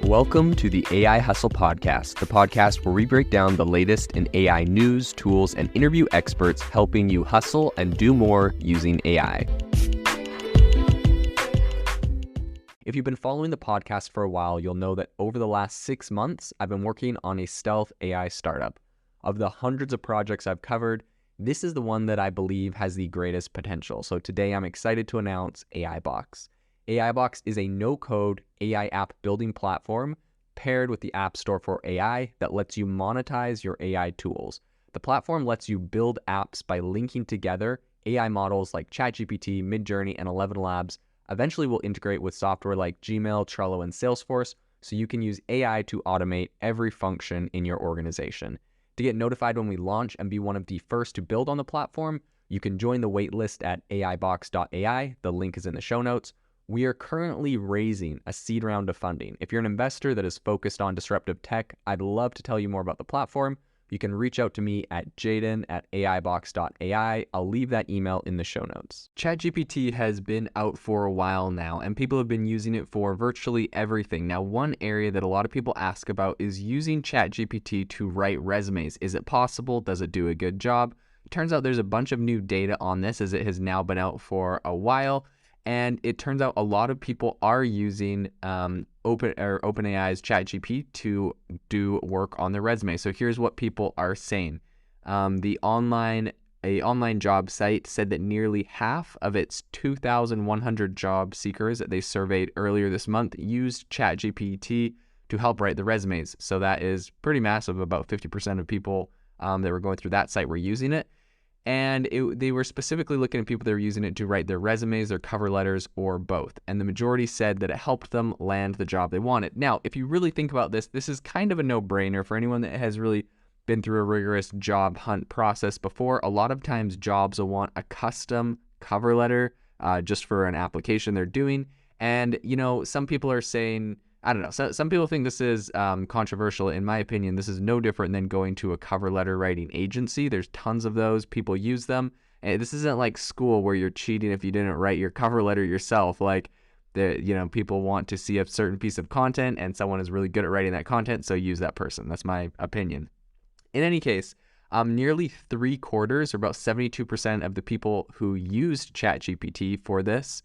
Welcome to the AI Hustle Podcast, the podcast where we break down the latest in AI news, tools, and interview experts helping you hustle and do more using AI. If you've been following the podcast for a while, you'll know that over the last 6 months, I've been working on a stealth AI startup. Of the hundreds of projects I've covered, this is the one that I believe has the greatest potential. So today I'm excited to announce AIBox. AIBox is a no-code AI app building platform paired with the App Store for AI that lets you monetize your AI tools. The platform lets you build apps by linking together AI models like ChatGPT, Midjourney, and 11 Labs. Eventually will integrate with software like Gmail, Trello, and Salesforce, so you can use AI to automate every function in your organization. To get notified when we launch and be one of the first to build on the platform, you can join the waitlist at aibox.ai. The link is in the show notes. We are currently raising a seed round of funding. If you're an investor that is focused on disruptive tech, I'd love to tell you more about the platform. You can reach out to me at jaden@aibox.ai. I'll leave that email in the show notes. ChatGPT has been out for a while now, and people have been using it for virtually everything. Now, one area that a lot of people ask about is using ChatGPT to write resumes. Is it possible? Does it do a good job? It turns out there's a bunch of new data on this, as it has now been out for a while. And it turns out a lot of people are using OpenAI's ChatGPT to do work on their resume. So here's what people are saying. A online job site said that nearly half of its 2,100 job seekers that they surveyed earlier this month used ChatGPT to help write the resumes. So that is pretty massive. About 50% of people that were going through that site were using it. And they were specifically looking at people that were using it to write their resumes, their cover letters, or both. And the majority said that it helped them land the job they wanted. Now, if you really think about this, this is kind of a no-brainer for anyone that has really been through a rigorous job hunt process before. A lot of times jobs will want a custom cover letter just for an application they're doing. And, you know, some people are saying, I don't know, some people think this is controversial. In my opinion, this is no different than going to a cover letter writing agency. There's tons of those. People use them. And this isn't like school where you're cheating if you didn't write your cover letter yourself. Like, people want to see a certain piece of content and someone is really good at writing that content, so use that person. That's my opinion. In any case, nearly 3/4, or about 72% of the people who used ChatGPT for this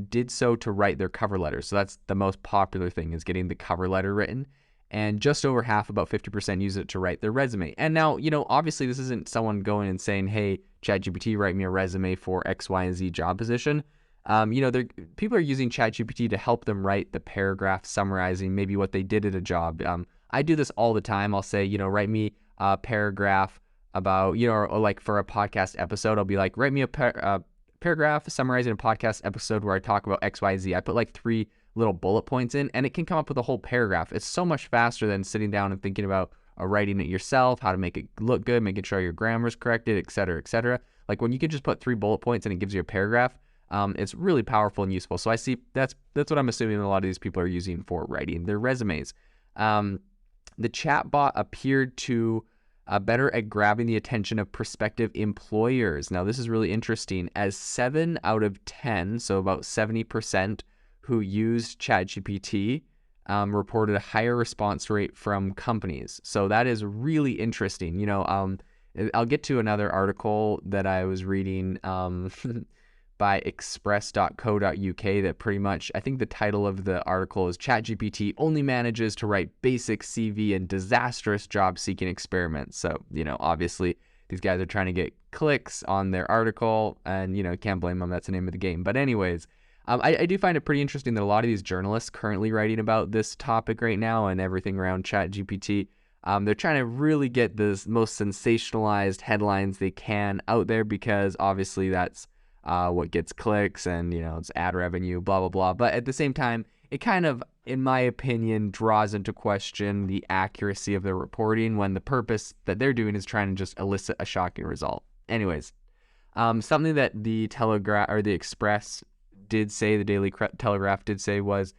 did so to write their cover letter. So that's the most popular thing, is getting the cover letter written. And just over half, about 50%, use it to write their resume. And now, obviously this isn't someone going and saying, hey, ChatGPT, write me a resume for X, Y, and Z job position. People are using ChatGPT to help them write the paragraph summarizing maybe what they did at a job. I do this all the time. I'll say, write me a paragraph about, or like for a podcast episode, I'll be like, write me a paragraph summarizing a podcast episode where I talk about X, Y, Z. I put like 3 little bullet points in, and it can come up with a whole paragraph. It's so much faster than sitting down and thinking about writing it yourself, how to make it look good, making sure your grammar's corrected, et cetera, et cetera. Like when you can just put 3 bullet points and it gives you a paragraph, it's really powerful and useful. So I see that's what I'm assuming a lot of these people are using for writing their resumes. The chatbot appeared to better at grabbing the attention of prospective employers. Now, this is really interesting, as 7 out of 10, so about 70%, who used ChatGPT reported a higher response rate from companies. So that is really interesting. I'll get to another article that I was reading by express.co.uk that pretty much, I think the title of the article is ChatGPT only manages to write basic CV and disastrous job-seeking experiments. So, obviously these guys are trying to get clicks on their article, and, can't blame them. That's the name of the game. But anyways, I do find it pretty interesting that a lot of these journalists currently writing about this topic right now and everything around ChatGPT, they're trying to really get the most sensationalized headlines they can out there, because obviously that's what gets clicks and, it's ad revenue, blah, blah, blah. But at the same time, it kind of, in my opinion, draws into question the accuracy of their reporting when the purpose that they're doing is trying to just elicit a shocking result. Anyways, something that the Telegraph or the Express did say, the Daily Telegraph did say, was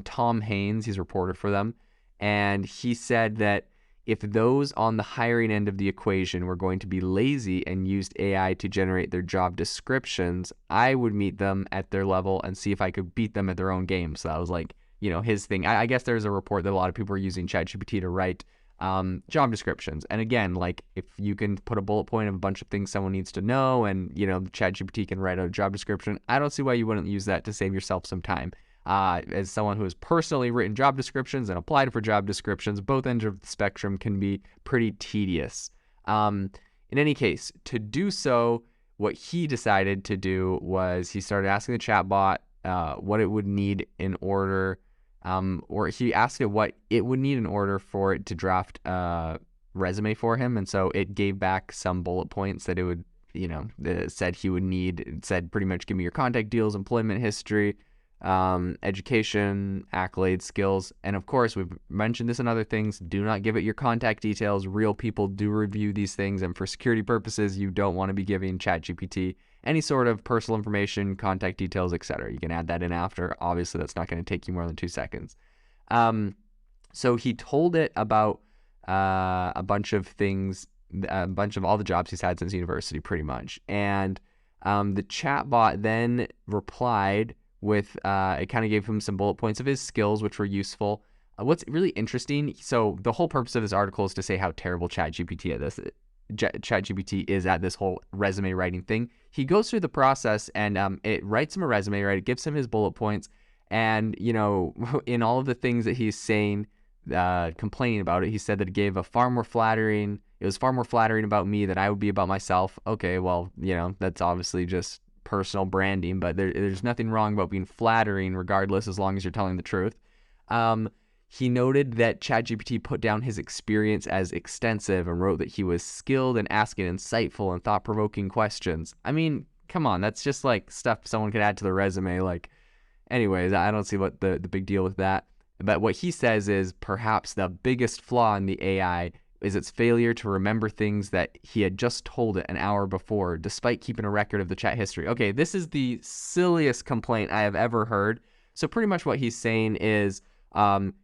Tom Haynes, he's a reporter for them, and he said that if those on the hiring end of the equation were going to be lazy and used AI to generate their job descriptions, I would meet them at their level and see if I could beat them at their own game. So that was like, his thing. I guess there's a report that a lot of people are using ChatGPT to write job descriptions. And again, like if you can put a bullet point of a bunch of things someone needs to know, and ChatGPT can write out a job description, I don't see why you wouldn't use that to save yourself some time. As someone who has personally written job descriptions and applied for job descriptions, both ends of the spectrum can be pretty tedious. In any case, to do so, what he decided to do was he started asking the chatbot what it would need in order, or he asked it what it would need in order for it to draft a resume for him. And so it gave back some bullet points that it would, that it said he would need. It said pretty much, give me your contact deals, employment history, education, accolades, skills. And of course, we've mentioned this in other things. Do not give it your contact details. Real people do review these things. And for security purposes, you don't want to be giving ChatGPT any sort of personal information, contact details, etc. You can add that in after. Obviously, that's not going to take you more than 2 seconds. So he told it about a bunch of things, a bunch of all the jobs he's had since university, pretty much. And the chatbot then replied with, it kind of gave him some bullet points of his skills, which were useful. What's really interesting, so the whole purpose of this article is to say how terrible ChatGPT is at this whole resume writing thing. He goes through the process and it writes him a resume, right? It gives him his bullet points. And, in all of the things that he's saying, complaining about it, he said that it was far more flattering about me than I would be about myself. Okay, well, that's obviously just personal branding, but there's nothing wrong about being flattering regardless, as long as you're telling the truth. He noted that ChatGPT put down his experience as extensive and wrote that he was skilled in asking insightful and thought-provoking questions. I mean, come on, that's just like stuff someone could add to their resume. Like, anyways, I don't see what the big deal with that. But what he says is perhaps the biggest flaw in the AI is its failure to remember things that he had just told it an hour before, despite keeping a record of the chat history. Okay, this is the silliest complaint I have ever heard. So pretty much what he's saying is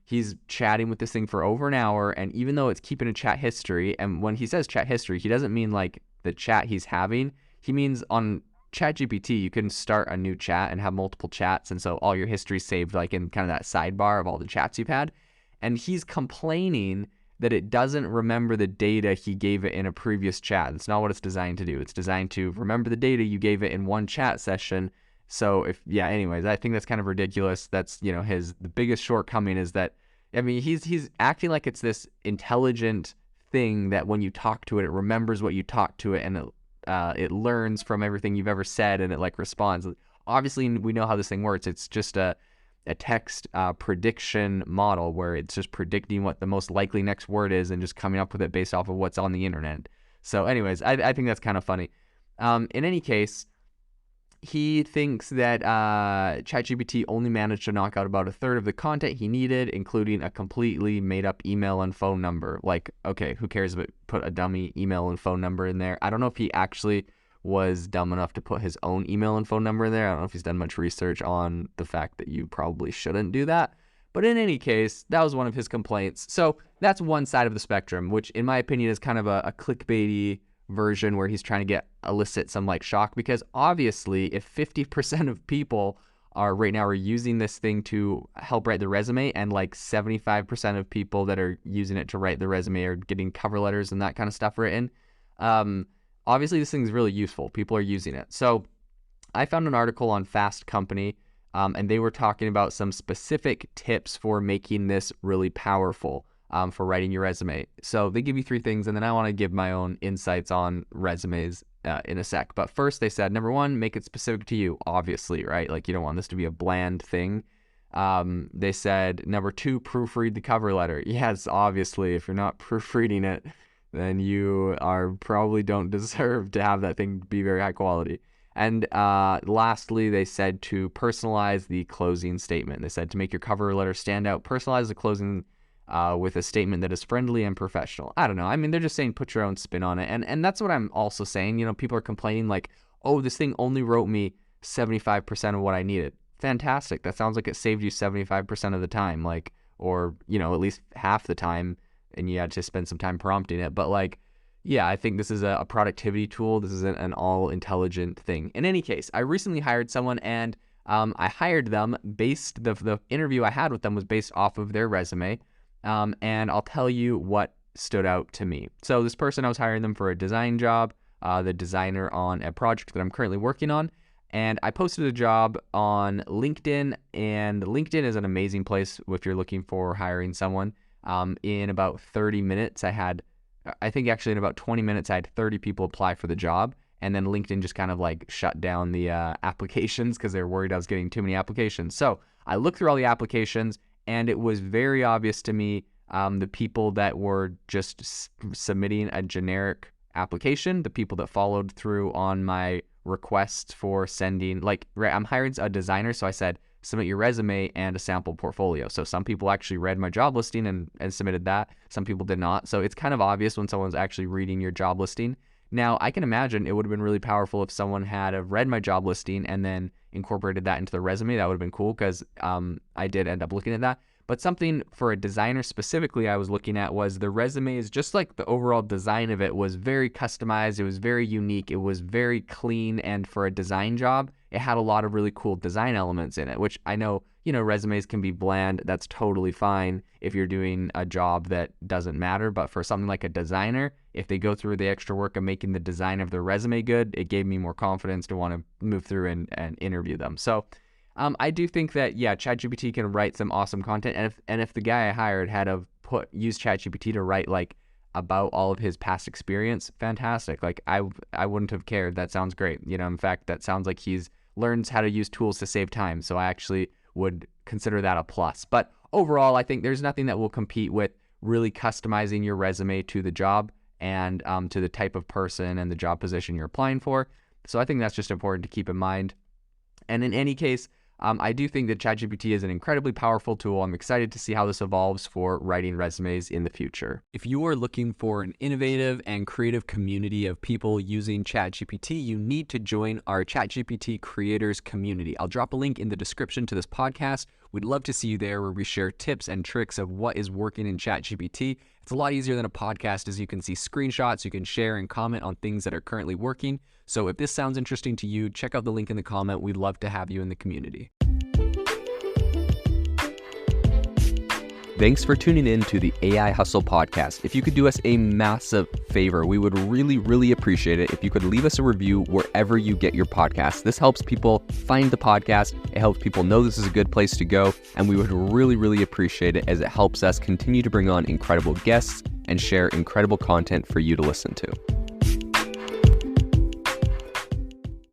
he's chatting with this thing for over an hour, and even though it's keeping a chat history, and when he says chat history, he doesn't mean like the chat he's having. He means on ChatGPT, you can start a new chat and have multiple chats, and so all your history saved like in kind of that sidebar of all the chats you've had. And he's complaining that it doesn't remember the data he gave it in a previous chat. That's not what it's designed to do. It's designed to remember the data you gave it in one chat session. So anyways, I think that's kind of ridiculous. That's, the biggest shortcoming is that, I mean, he's acting like it's this intelligent thing that when you talk to it, it remembers what you talked to it, and it learns from everything you've ever said, and it like responds. Obviously, we know how this thing works. It's just a text prediction model where it's just predicting what the most likely next word is and just coming up with it based off of what's on the internet. So anyways, I think that's kind of funny. In any case, he thinks that ChatGPT only managed to knock out about a third of the content he needed, including a completely made-up email and phone number. Like, okay, who cares if it put a dummy email and phone number in there? I don't know if he actually was dumb enough to put his own email and phone number in there. I don't know if he's done much research on the fact that you probably shouldn't do that. But in any case, that was one of his complaints. So that's one side of the spectrum, which in my opinion is kind of a clickbaity version where he's trying to elicit some like shock, because obviously if 50% of people right now are using this thing to help write the resume, and like 75% of people that are using it to write the resume are getting cover letters and that kind of stuff written, obviously this thing's really useful. People are using it. So I found an article on Fast Company, and they were talking about some specific tips for making this really powerful for writing your resume. So they give you 3 things, and then I want to give my own insights on resumes in a sec. But first they said, number 1, make it specific to you, obviously, right? Like you don't want this to be a bland thing. They said, number 2, proofread the cover letter. Yes, obviously, if you're not proofreading it, then you probably don't deserve to have that thing be very high quality. And lastly, they said to personalize the closing statement. They said to make your cover letter stand out, personalize the closing with a statement that is friendly and professional. I don't know. I mean, they're just saying put your own spin on it. And that's what I'm also saying. People are complaining like, oh, this thing only wrote me 75% of what I needed. Fantastic. That sounds like it saved you 75% of the time, like, or, at least half the time, and you had to spend some time prompting it. But like, yeah, I think this is a productivity tool. This isn't an all intelligent thing. In any case, I recently hired someone, and I hired them the interview I had with them was based off of their resume. And I'll tell you what stood out to me. So this person, I was hiring them for a design job, the designer on a project that I'm currently working on. And I posted a job on LinkedIn, and LinkedIn is an amazing place if you're looking for hiring someone. In about 30 minutes, I think actually in about 20 minutes, I had 30 people apply for the job. And then LinkedIn just kind of like shut down the applications because they were worried I was getting too many applications. So I looked through all the applications, and it was very obvious to me the people that were just submitting a generic application, the people that followed through on my requests for sending, I'm hiring a designer, so I said, submit your resume and a sample portfolio. So some people actually read my job listing and submitted that. Some people did not. So it's kind of obvious when someone's actually reading your job listing. Now, I can imagine it would have been really powerful if someone had read my job listing and then incorporated that into the resume. That would have been cool because I did end up looking at that. But something for a designer specifically I was looking at was the resume is just like the overall design of it was very customized. It was very unique. It was very clean. And for a design job, it had a lot of really cool design elements in it, which I know, resumes can be bland. That's totally fine if you're doing a job that doesn't matter. But for something like a designer, if they go through the extra work of making the design of their resume good, it gave me more confidence to want to move through and interview them. So I do think that, ChatGPT can write some awesome content. And if the guy I hired had used ChatGPT to write about all of his past experience, fantastic. I wouldn't have cared. That sounds great. In fact, that sounds like he's learns how to use tools to save time. So I actually would consider that a plus. But overall, I think there's nothing that will compete with really customizing your resume to the job and to the type of person and the job position you're applying for. So I think that's just important to keep in mind. And in any case, I do think that ChatGPT is an incredibly powerful tool. I'm excited to see how this evolves for writing resumes in the future. If you are looking for an innovative and creative community of people using ChatGPT, you need to join our ChatGPT creators community. I'll drop a link in the description to this podcast. We'd love to see you there, where we share tips and tricks of what is working in ChatGPT. It's a lot easier than a podcast, as you can see screenshots, you can share and comment on things that are currently working. So if this sounds interesting to you, check out the link in the comment. We'd love to have you in the community. Thanks for tuning in to the AI Hustle podcast. If you could do us a massive favor, we would really, really appreciate it if you could leave us a review wherever you get your podcast. This helps people find the podcast. It helps people know this is a good place to go. And we would really, really appreciate it, as it helps us continue to bring on incredible guests and share incredible content for you to listen to.